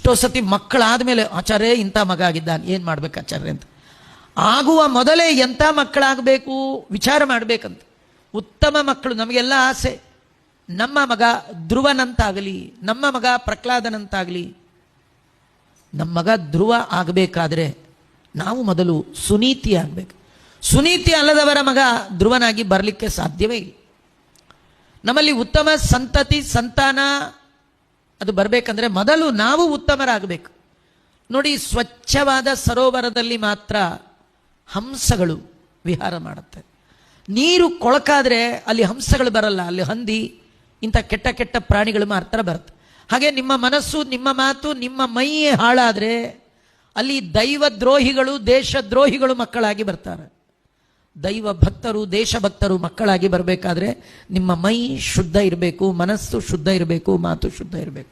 ಎಷ್ಟೋ ಸತಿ ಮಕ್ಕಳಾದಮೇಲೆ ಆಚಾರ್ಯ ಇಂಥ ಮಗ ಆಗಿದ್ದಾನೆ, ಏನು ಮಾಡ್ಬೇಕು ಆಚಾರ್ಯ ಅಂತ. ಆಗುವ ಮೊದಲೇ ಎಂಥ ಮಕ್ಕಳಾಗಬೇಕು ವಿಚಾರ ಮಾಡಬೇಕಂತ. ಉತ್ತಮ ಮಕ್ಕಳು, ನಮಗೆಲ್ಲ ಆಸೆ ನಮ್ಮ ಮಗ ಧ್ರುವನಂತಾಗಲಿ, ನಮ್ಮ ಮಗ ಪ್ರಹ್ಲಾದನಂತಾಗಲಿ. ನಮ್ಮ ಮಗ ಧ್ರುವ ಆಗಬೇಕಾದ್ರೆ ನಾವು ಮೊದಲು ಸುನೀತಿ ಆಗಬೇಕು. ಸುನೀತಿ ಅಲ್ಲದವರ ಮಗ ಧ್ರುವನಾಗಿ ಬರಲಿಕ್ಕೆ ಸಾಧ್ಯವೇ ಇಲ್ಲ. ನಮ್ಮಲ್ಲಿ ಉತ್ತಮ ಸಂತತಿ ಸಂತಾನ ಅದು ಬರಬೇಕಂದ್ರೆ ಮೊದಲು ನಾವು ಉತ್ತಮರಾಗಬೇಕು. ನೋಡಿ, ಸ್ವಚ್ಛವಾದ ಸರೋವರದಲ್ಲಿ ಮಾತ್ರ ಹಂಸಗಳು ವಿಹಾರ ಮಾಡುತ್ತೆ. ನೀರು ಕೊಳಕಾದ್ರೆ ಅಲ್ಲಿ ಹಂಸಗಳು ಬರಲ್ಲ, ಅಲ್ಲಿ ಹಂದಿ ಇಂಥ ಕೆಟ್ಟ ಕೆಟ್ಟ ಪ್ರಾಣಿಗಳು ಮಾತ್ರ ಬರುತ್ತೆ. ಹಾಗೆ ನಿಮ್ಮ ಮನಸ್ಸು, ನಿಮ್ಮ ಮಾತು, ನಿಮ್ಮ ಮೈ ಹಾಳಾದರೆ ಅಲ್ಲಿ ದೈವದ್ರೋಹಿಗಳು ದೇಶದ್ರೋಹಿಗಳು ಮಕ್ಕಳಾಗಿ ಬರ್ತಾರೆ. ದೈವ ಭಕ್ತರು ದೇಶಭಕ್ತರು ಮಕ್ಕಳಾಗಿ ಬರಬೇಕಾದ್ರೆ ನಿಮ್ಮ ಮೈ ಶುದ್ಧ ಇರಬೇಕು, ಮನಸ್ಸು ಶುದ್ಧ ಇರಬೇಕು, ಮಾತು ಶುದ್ಧ ಇರಬೇಕು.